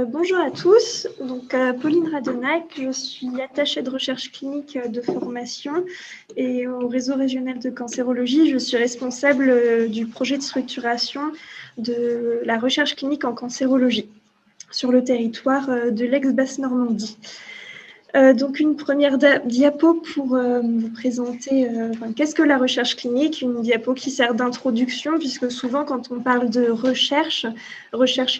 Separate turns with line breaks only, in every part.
Bonjour à tous, donc Pauline Radenac, je suis attachée de recherche clinique de formation et au réseau régional de cancérologie, je suis responsable du projet de structuration de la recherche clinique en cancérologie sur le territoire de l'Aix-Basse-Normandie. Donc une première diapo pour vous présenter qu'est-ce que la recherche clinique, une diapo qui sert d'introduction, puisque souvent quand on parle de recherche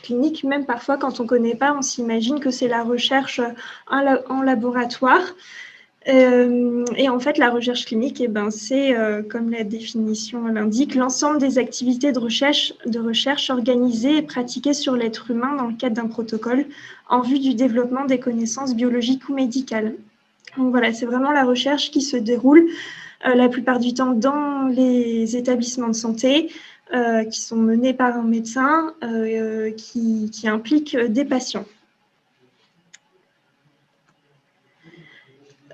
clinique, même parfois quand on ne connaît pas, on s'imagine que c'est la recherche en laboratoire. Et en fait, la recherche clinique, c'est, comme la définition l'indique, l'ensemble des activités de recherche organisées et pratiquées sur l'être humain dans le cadre d'un protocole en vue du développement des connaissances biologiques ou médicales. Donc voilà, c'est vraiment la recherche qui se déroule la plupart du temps dans les établissements de santé, qui sont menés par un médecin, qui impliquent des patients.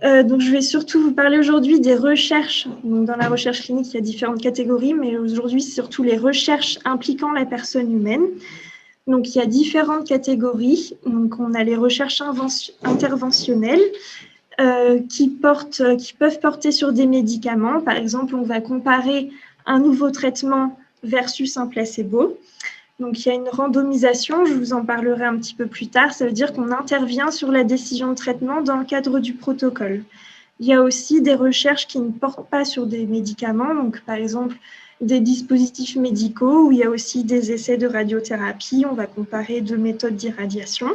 Donc, je vais surtout vous parler aujourd'hui des recherches. Donc, dans la recherche clinique, il y a différentes catégories, mais aujourd'hui, c'est surtout les recherches impliquant la personne humaine. Donc, il y a différentes catégories. Donc, on a les recherches interventionnelles qui peuvent porter sur des médicaments. Par exemple, on va comparer un nouveau traitement versus un placebo. Donc, il y a une randomisation, je vous en parlerai un petit peu plus tard. Ça veut dire qu'on intervient sur la décision de traitement dans le cadre du protocole. Il y a aussi des recherches qui ne portent pas sur des médicaments, donc par exemple des dispositifs médicaux, où il y a aussi des essais de radiothérapie. On va comparer deux méthodes d'irradiation.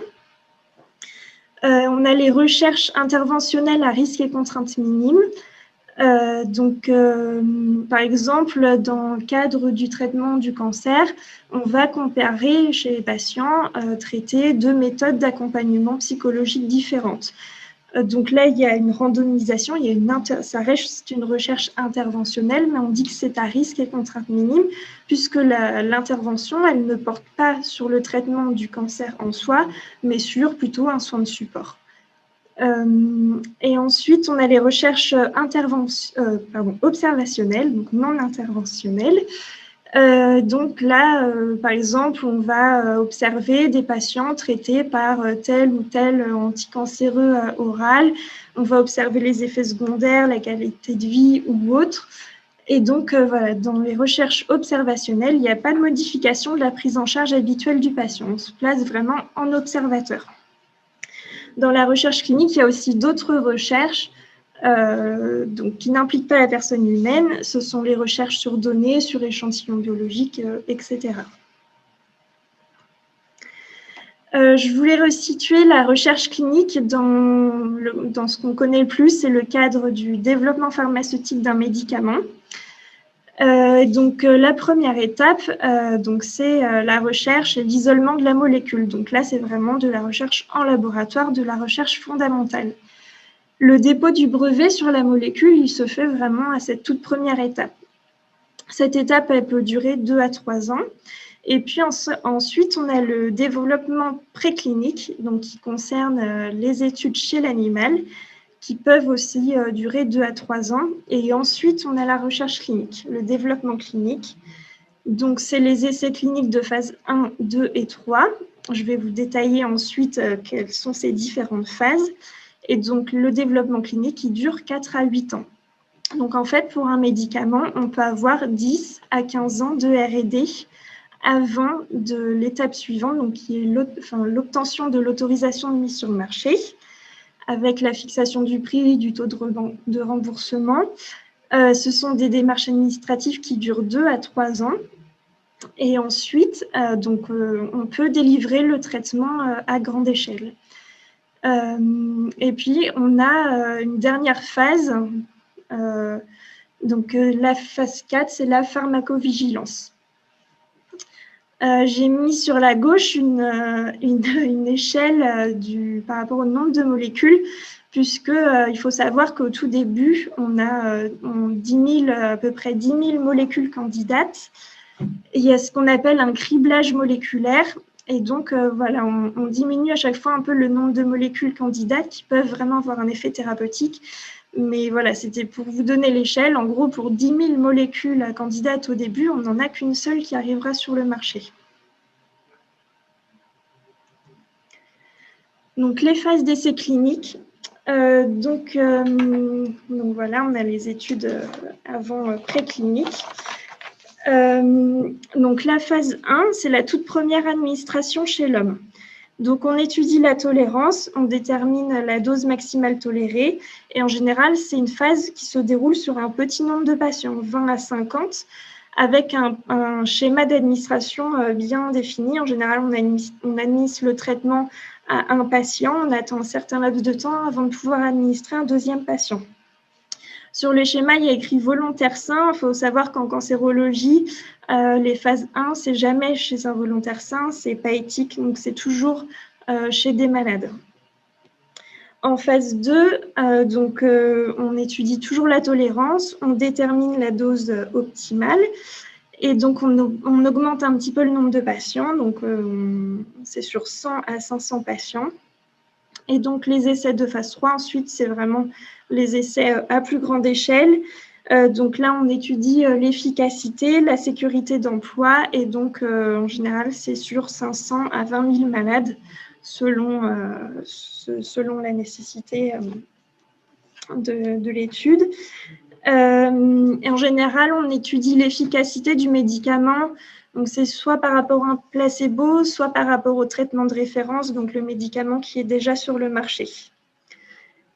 On a les recherches interventionnelles à risque et contraintes minimes. Par exemple, dans le cadre du traitement du cancer, on va comparer chez les patients traités deux méthodes d'accompagnement psychologique différentes. Donc là, il y a une randomisation, ça reste une recherche interventionnelle, mais on dit que c'est à risque et contrainte minime, puisque l'intervention, elle ne porte pas sur le traitement du cancer en soi, mais sur plutôt un soin de support. Et ensuite, on a les recherches observationnelles, donc non interventionnelles. Donc là, par exemple, on va observer des patients traités par tel ou tel anticancéreux oral. On va observer les effets secondaires, la qualité de vie ou autre. Et donc, voilà, dans les recherches observationnelles, il n'y a pas de modification de la prise en charge habituelle du patient. On se place vraiment en observateur. Dans la recherche clinique, il y a aussi d'autres recherches qui n'impliquent pas la personne humaine. Ce sont les recherches sur données, sur échantillons biologiques, etc. Je voulais resituer la recherche clinique dans ce qu'on connaît le plus, c'est le cadre du développement pharmaceutique d'un médicament. La première étape, c'est la recherche et l'isolement de la molécule. Donc là, c'est vraiment de la recherche en laboratoire, de la recherche fondamentale. Le dépôt du brevet sur la molécule, il se fait vraiment à cette toute première étape. Cette étape, elle peut durer 2 à 3 ans. Et puis ensuite, on a le développement préclinique, donc qui concerne les études chez l'animal, qui peuvent aussi durer 2 à 3 ans. Et ensuite, on a la recherche clinique, le développement clinique. Donc, c'est les essais cliniques de phase 1, 2 et 3. Je vais vous détailler ensuite quelles sont ces différentes phases. Et donc, le développement clinique, il dure 4 à 8 ans. Donc, en fait, pour un médicament, on peut avoir 10 à 15 ans de R&D avant de l'étape suivante, donc qui est l'obtention de l'autorisation de mise sur le marché, avec la fixation du prix, du taux de remboursement. Ce sont des démarches administratives qui durent 2 à 3 ans. Et ensuite, on peut délivrer le traitement à grande échelle. Et puis, on a une dernière phase. La phase 4, c'est la pharmacovigilance. J'ai mis sur la gauche une échelle par rapport au nombre de molécules, puisqu'il faut savoir qu'au tout début, on a à peu près 10 000 molécules candidates. Et il y a ce qu'on appelle un criblage moléculaire. Et donc, on diminue à chaque fois un peu le nombre de molécules candidates qui peuvent vraiment avoir un effet thérapeutique. Mais voilà, c'était pour vous donner l'échelle. En gros, pour 10 000 molécules candidates au début, on n'en a qu'une seule qui arrivera sur le marché. Donc, les phases d'essai cliniques. Donc voilà, on a les études avant précliniques. Donc, la phase 1, c'est la toute première administration chez l'homme. Donc, on étudie la tolérance, on détermine la dose maximale tolérée et en général, c'est une phase qui se déroule sur un petit nombre de patients, 20 à 50, avec un schéma d'administration bien défini. En général, on administre le traitement à un patient, on attend un certain laps de temps avant de pouvoir administrer un deuxième patient. Sur le schéma, il y a écrit volontaire sain. Il faut savoir qu'en cancérologie, les phases 1, c'est jamais chez un volontaire sain, c'est pas éthique, donc c'est toujours chez des malades. En phase 2, on étudie toujours la tolérance, on détermine la dose optimale et donc on augmente un petit peu le nombre de patients, donc c'est sur 100 à 500 patients. Et donc, les essais de phase 3, ensuite, c'est vraiment les essais à plus grande échelle. Donc là, on étudie l'efficacité, la sécurité d'emploi et donc, en général, c'est sur 500 à 20 000 malades selon la nécessité de l'étude. Et en général, on étudie l'efficacité du médicament. Donc, c'est soit par rapport à un placebo, soit par rapport au traitement de référence, donc le médicament qui est déjà sur le marché.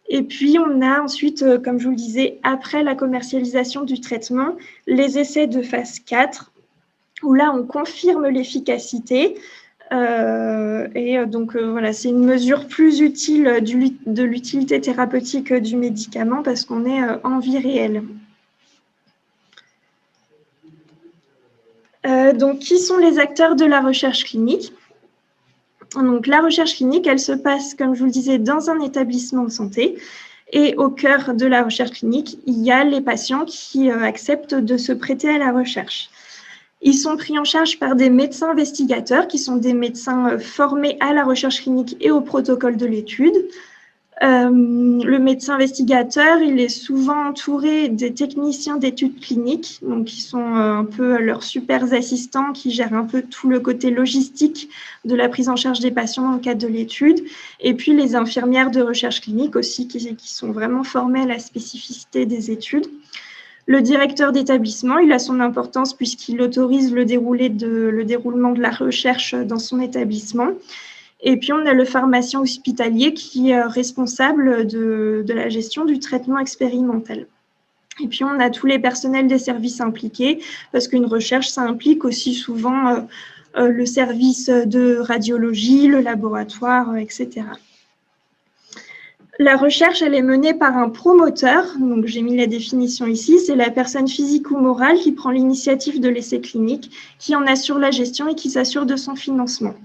Et puis, on a ensuite, comme je vous le disais, après la commercialisation du traitement, les essais de phase 4, où là, on confirme l'efficacité. Voilà, c'est une mesure plus utile de l'utilité thérapeutique du médicament parce qu'on est en vie réelle. Donc, qui sont les acteurs de la recherche clinique? Donc, la recherche clinique, elle se passe, comme je vous le disais, dans un établissement de santé. Et au cœur de la recherche clinique, il y a les patients qui acceptent de se prêter à la recherche. Ils sont pris en charge par des médecins investigateurs qui sont des médecins formés à la recherche clinique et au protocole de l'étude. Le médecin investigateur, il est souvent entouré des techniciens d'études cliniques, donc qui sont un peu leurs super assistants qui gèrent un peu tout le côté logistique de la prise en charge des patients dans le cadre de l'étude, et puis les infirmières de recherche clinique aussi qui sont vraiment formées à la spécificité des études. Le directeur d'établissement, il a son importance puisqu'il autorise le déroulement de la recherche dans son établissement. Et puis, on a le pharmacien hospitalier qui est responsable de la gestion du traitement expérimental. Et puis, on a tous les personnels des services impliqués, parce qu'une recherche, ça implique aussi souvent le service de radiologie, le laboratoire, etc. La recherche, elle est menée par un promoteur, donc j'ai mis la définition ici, c'est la personne physique ou morale qui prend l'initiative de l'essai clinique, qui en assure la gestion et qui s'assure de son financement.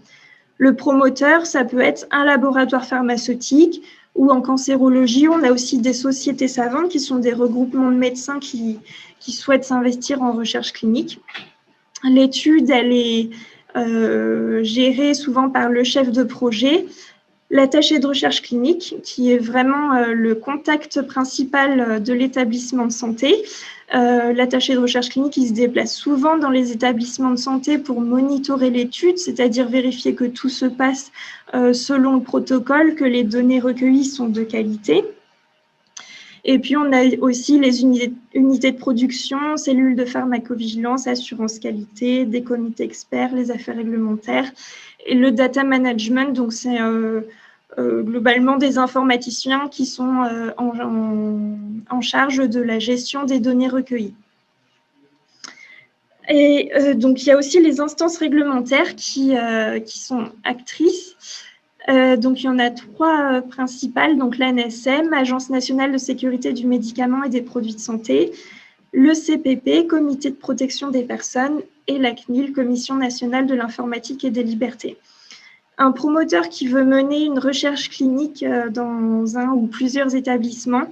Le promoteur, ça peut être un laboratoire pharmaceutique ou en cancérologie, on a aussi des sociétés savantes qui sont des regroupements de médecins qui souhaitent s'investir en recherche clinique. L'étude, elle est gérée souvent par le chef de projet, l'attaché de recherche clinique, qui est vraiment le contact principal de l'établissement de santé. L'attaché de recherche clinique, il se déplace souvent dans les établissements de santé pour monitorer l'étude, c'est-à-dire vérifier que tout se passe selon le protocole, que les données recueillies sont de qualité. Et puis, on a aussi les unités de production, cellules de pharmacovigilance, assurance qualité, des comités experts, les affaires réglementaires et le data management. Donc, c'est globalement des informaticiens qui sont en charge de la gestion des données recueillies. Et donc, il y a aussi les instances réglementaires qui sont actrices. Donc, il y en a 3 principales. Donc, l'ANSM, Agence nationale de sécurité du médicament et des produits de santé, le CPP, Comité de protection des personnes, et la CNIL, Commission nationale de l'informatique et des libertés. Un promoteur qui veut mener une recherche clinique dans un ou plusieurs établissements,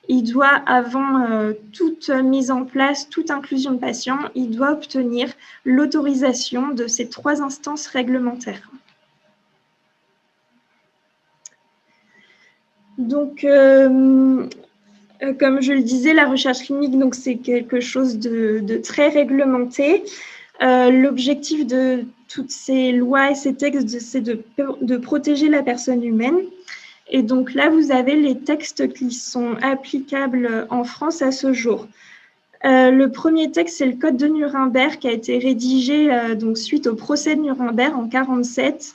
il doit, avant toute mise en place, toute inclusion de patients, il doit obtenir l'autorisation de ces 3 instances réglementaires. Donc, comme je le disais, la recherche clinique, c'est quelque chose de très réglementé. L'objectif de toutes ces lois et ces textes, c'est de protéger la personne humaine. Et donc là, vous avez les textes qui sont applicables en France à ce jour. Le premier texte, c'est le Code de Nuremberg qui a été rédigé donc, suite au procès de Nuremberg en 1947.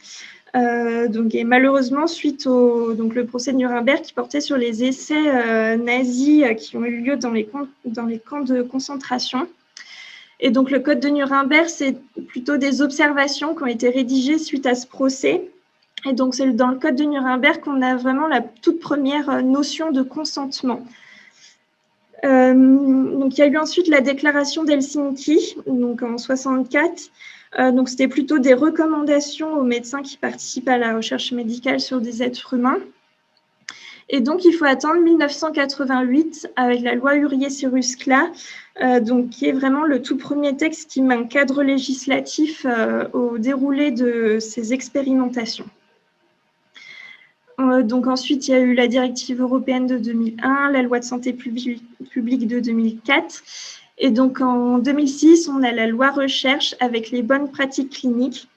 Et malheureusement, suite au le procès de Nuremberg qui portait sur les essais nazis qui ont eu lieu dans les camps de concentration. Et donc, le Code de Nuremberg, c'est plutôt des observations qui ont été rédigées suite à ce procès. Et donc, c'est dans le Code de Nuremberg qu'on a vraiment la toute première notion de consentement. Donc, il y a eu ensuite la déclaration d'Helsinki, donc en 1964. Donc, c'était plutôt des recommandations aux médecins qui participent à la recherche médicale sur des êtres humains. Et donc, il faut attendre 1988 avec la loi Hurier-Cyrus-Kla, qui est vraiment le tout premier texte qui met un cadre législatif au déroulé de ces expérimentations. Donc ensuite, il y a eu la directive européenne de 2001, la loi de santé publique de 2004. Et donc en 2006, on a la loi recherche avec les bonnes pratiques cliniques.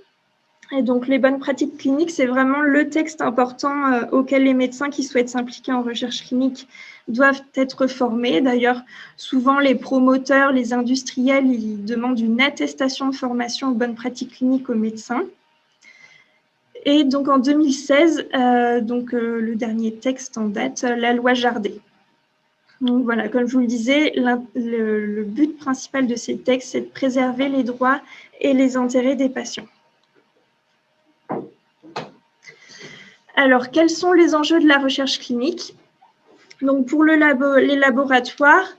Et donc les bonnes pratiques cliniques, c'est vraiment le texte important auquel les médecins qui souhaitent s'impliquer en recherche clinique doivent être formés. D'ailleurs, souvent les promoteurs, les industriels, ils demandent une attestation de formation aux bonnes pratiques cliniques aux médecins. Et donc en 2016, le dernier texte en date, la loi Jardé. Donc voilà, comme je vous le disais, le but principal de ces textes, c'est de préserver les droits et les intérêts des patients. Alors, quels sont les enjeux de la recherche clinique? Donc pour les laboratoires,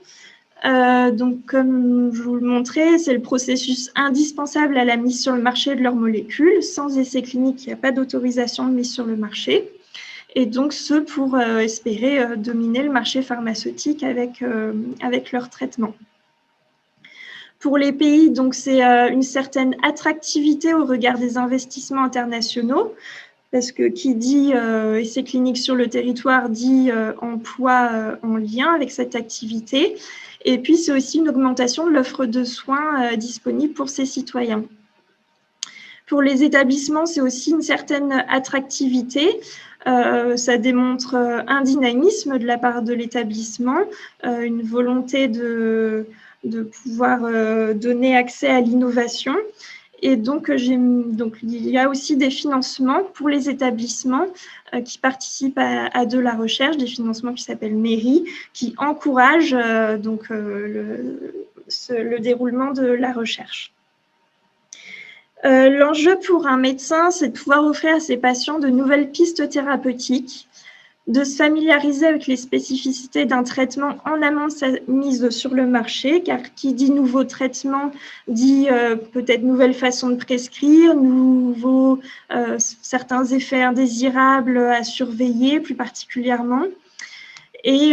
comme je vous le montrais, c'est le processus indispensable à la mise sur le marché de leurs molécules. Sans essais cliniques, il n'y a pas d'autorisation de mise sur le marché. Et donc, ce pour espérer dominer le marché pharmaceutique avec leur traitement. Pour les pays, donc c'est une certaine attractivité au regard des investissements internationaux, parce que qui dit essais cliniques sur le territoire dit emploi en lien avec cette activité. Et puis, c'est aussi une augmentation de l'offre de soins disponible pour ces citoyens. Pour les établissements, c'est aussi une certaine attractivité. Ça démontre un dynamisme de la part de l'établissement, une volonté de pouvoir donner accès à l'innovation. Et donc, il y a aussi des financements pour les établissements qui participent à de la recherche, des financements qui s'appellent mairies, qui encouragent le déroulement de la recherche. L'enjeu pour un médecin, c'est de pouvoir offrir à ses patients de nouvelles pistes thérapeutiques, de se familiariser avec les spécificités d'un traitement en amont de sa mise sur le marché, car qui dit nouveau traitement dit peut-être nouvelle façon de prescrire, certains effets indésirables à surveiller plus particulièrement. Et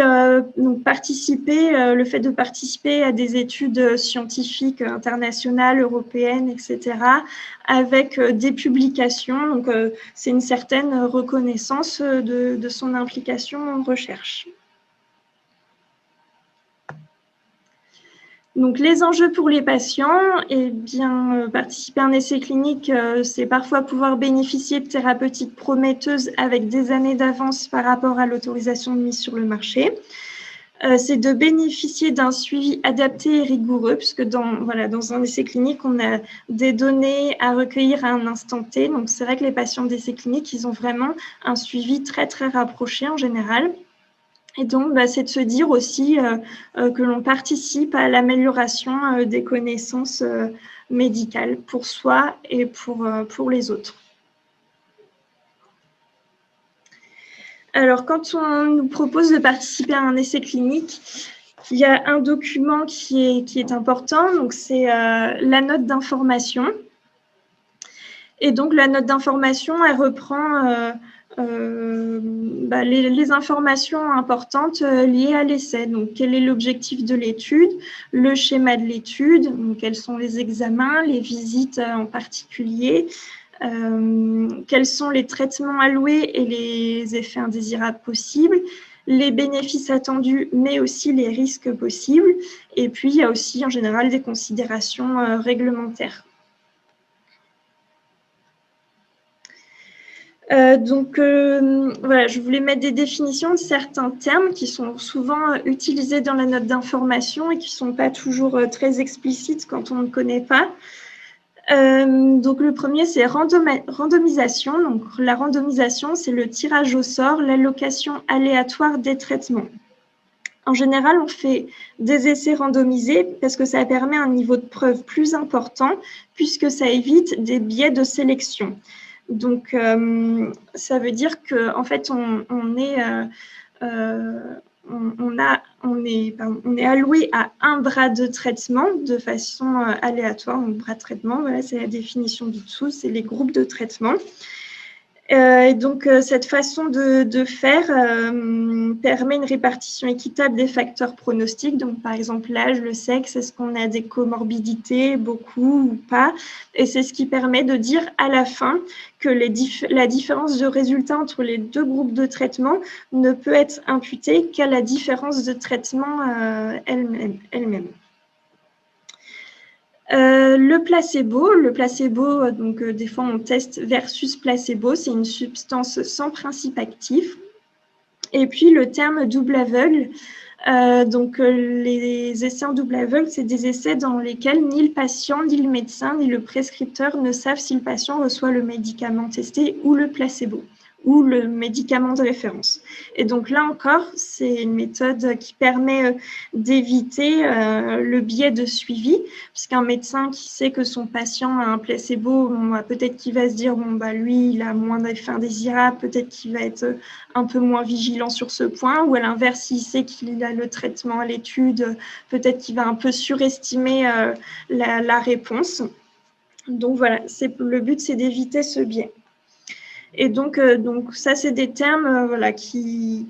donc le fait de participer à des études scientifiques internationales, européennes, etc., avec des publications. Donc, c'est une certaine reconnaissance de son implication en recherche. Donc, les enjeux pour les patients, participer à un essai clinique, c'est parfois pouvoir bénéficier de thérapeutiques prometteuses avec des années d'avance par rapport à l'autorisation de mise sur le marché. C'est de bénéficier d'un suivi adapté et rigoureux, puisque dans un essai clinique, on a des données à recueillir à un instant T. Donc, c'est vrai que les patients d'essai clinique, ils ont vraiment un suivi très, très rapproché en général. Et donc, c'est de se dire aussi que l'on participe à l'amélioration des connaissances médicales pour soi et pour les autres. Alors, quand on nous propose de participer à un essai clinique, il y a un document qui est important, donc c'est la note d'information. Et donc, la note d'information, elle reprend les informations importantes liées à l'essai. Donc, quel est l'objectif de l'étude, le schéma de l'étude, donc quels sont les examens, les visites en particulier, quels sont les traitements alloués et les effets indésirables possibles, les bénéfices attendus, mais aussi les risques possibles. Et puis, il y a aussi en général des considérations réglementaires. Voilà, je voulais mettre des définitions de certains termes qui sont souvent utilisés dans la note d'information et qui ne sont pas toujours très explicites quand on ne connaît pas. Donc le premier, c'est randomisation. Donc la randomisation, c'est le tirage au sort, l'allocation aléatoire des traitements. En général, on fait des essais randomisés parce que ça permet un niveau de preuve plus important puisque ça évite des biais de sélection. Donc, ça veut dire qu'en fait, on est alloué à un bras de traitement de façon aléatoire. Donc, bras de traitement, voilà, c'est la définition du dessous, c'est les groupes de traitement. Et donc, cette façon de faire permet une répartition équitable des facteurs pronostiques. Donc, par exemple, l'âge, le sexe, est-ce qu'on a des comorbidités, beaucoup ou pas? Et c'est ce qui permet de dire à la fin que la différence de résultat entre les deux groupes de traitement ne peut être imputée qu'à la différence de traitement elle-même. Le placebo, donc des fois on teste versus placebo, c'est une substance sans principe actif. Et puis le terme double aveugle, les essais en double aveugle, c'est des essais dans lesquels ni le patient, ni le médecin, ni le prescripteur ne savent si le patient reçoit le médicament testé ou le placebo, ou le médicament de référence. Et donc là encore, c'est une méthode qui permet d'éviter le biais de suivi, puisqu'un médecin qui sait que son patient a un placebo, peut-être qu'il va se dire, lui, il a moins d'effets indésirables, peut-être qu'il va être un peu moins vigilant sur ce point, ou à l'inverse, s'il sait qu'il a le traitement à l'étude, peut-être qu'il va un peu surestimer la réponse. Donc voilà, le but, c'est d'éviter ce biais. Et donc ça, c'est des termes qui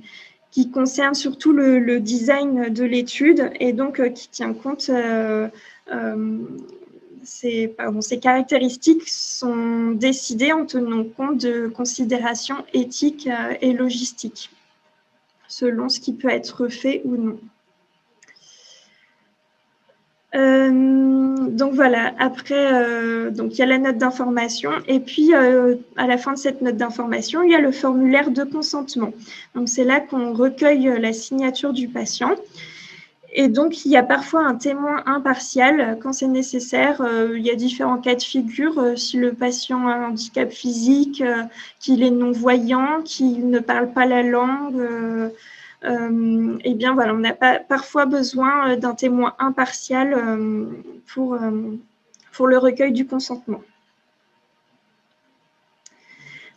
concernent surtout le design de l'étude et donc qui tient compte, ces caractéristiques sont décidées en tenant compte de considérations éthiques et logistiques, selon ce qui peut être fait ou non. Donc voilà, après, donc il y a la note d'information et puis à la fin de cette note d'information, il y a le formulaire de consentement. Donc c'est là qu'on recueille la signature du patient. Et donc, il y a parfois un témoin impartial quand c'est nécessaire. Il y a différents cas de figure. Si le patient a un handicap physique, qu'il est non-voyant, qu'il ne parle pas la langue, eh bien voilà, on a parfois besoin d'un témoin impartial pour le recueil du consentement.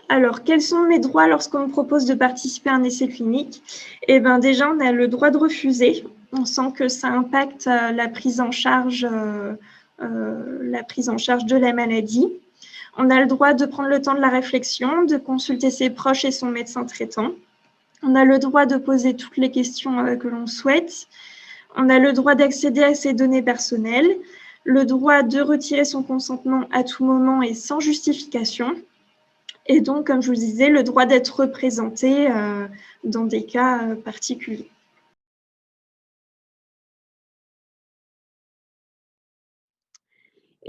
Alors, quels sont mes droits lorsqu'on me propose de participer à un essai clinique? Eh bien, déjà, on a le droit de refuser. On sent que ça impacte la prise en charge de la maladie. On a le droit de prendre le temps de la réflexion, de consulter ses proches et son médecin traitant. On a le droit de poser toutes les questions que l'on souhaite. On a le droit d'accéder à ses données personnelles, le droit de retirer son consentement à tout moment et sans justification. Et donc, comme je vous le disais, le droit d'être représenté dans des cas particuliers.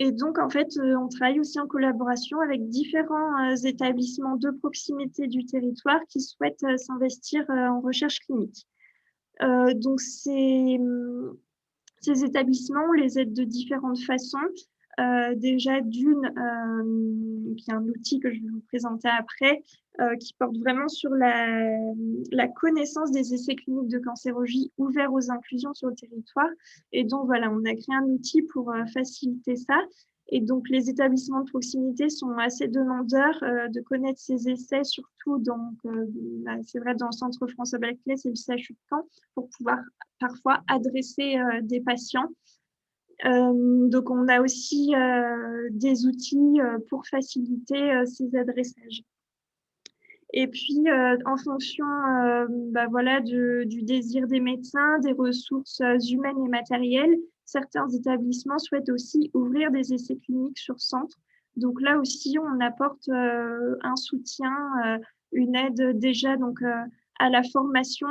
Et donc, en fait, on travaille aussi en collaboration avec différents établissements de proximité du territoire qui souhaitent s'investir en recherche clinique. Donc, ces établissements, on les aide de différentes façons. Déjà, d'une, il y a un outil que je vais vous présenter après, qui porte vraiment sur la connaissance des essais cliniques de cancérologie ouverts aux inclusions sur le territoire. Et donc, voilà, on a créé un outil pour faciliter ça. Et donc, les établissements de proximité sont assez demandeurs de connaître ces essais, surtout c'est vrai, dans le Centre François Bachelet, c'est le CHU de Caen, pour pouvoir parfois adresser des patients. Donc, on a aussi des outils pour faciliter ces adressages. Et puis, en fonction du désir des médecins, des ressources humaines et matérielles, certains établissements souhaitent aussi ouvrir des essais cliniques sur centre. Donc là aussi, on apporte un soutien, une aide déjà à la formation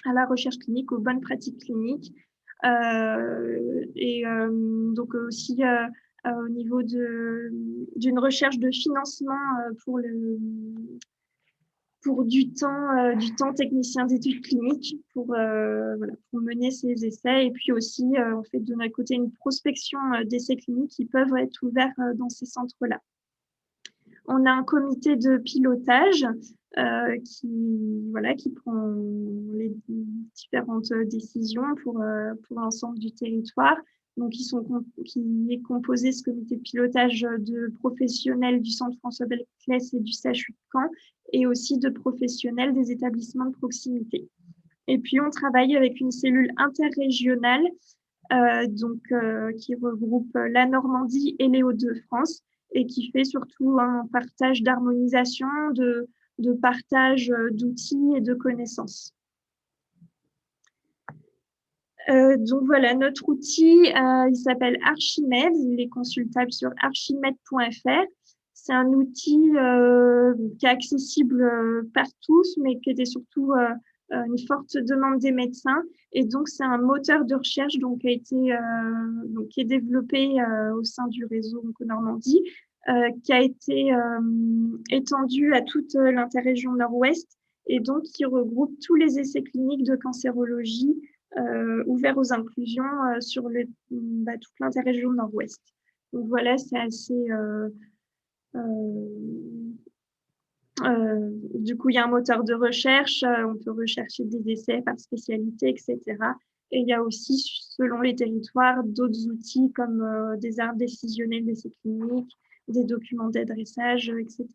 à la recherche clinique, aux bonnes pratiques cliniques. Donc aussi au niveau d'une recherche de financement pour du temps technicien d'études cliniques pour mener ces essais. Et puis aussi, on fait de notre côté une prospection d'essais cliniques qui peuvent être ouverts dans ces centres-là. On a un comité de pilotage qui prend les différentes décisions pour l'ensemble du territoire. Donc, qui est composé, ce comité de pilotage, de professionnels du Centre François Belclès et du CHU de Caen, et aussi de professionnels des établissements de proximité. Et puis, on travaille avec une cellule interrégionale qui regroupe la Normandie et les Hauts-de-France, et qui fait surtout un partage d'harmonisation, de partage d'outils et de connaissances. Donc voilà, notre outil, il s'appelle Archimède, il est consultable sur archimède.fr. C'est un outil qui est accessible par tous, mais qui était surtout une forte demande des médecins. Et donc, c'est un moteur de recherche qui est développé au sein du réseau Onco-Normandie, qui a été étendu à toute l'interrégion nord-ouest, et donc qui regroupe tous les essais cliniques de cancérologie ouverts aux inclusions sur toute l'interrégion nord-ouest. Donc voilà, c'est assez... du coup, il y a un moteur de recherche, on peut rechercher des essais par spécialité, etc. Et il y a aussi, selon les territoires, d'autres outils comme des arbres décisionnels d'essais cliniques, des documents d'adressage, etc.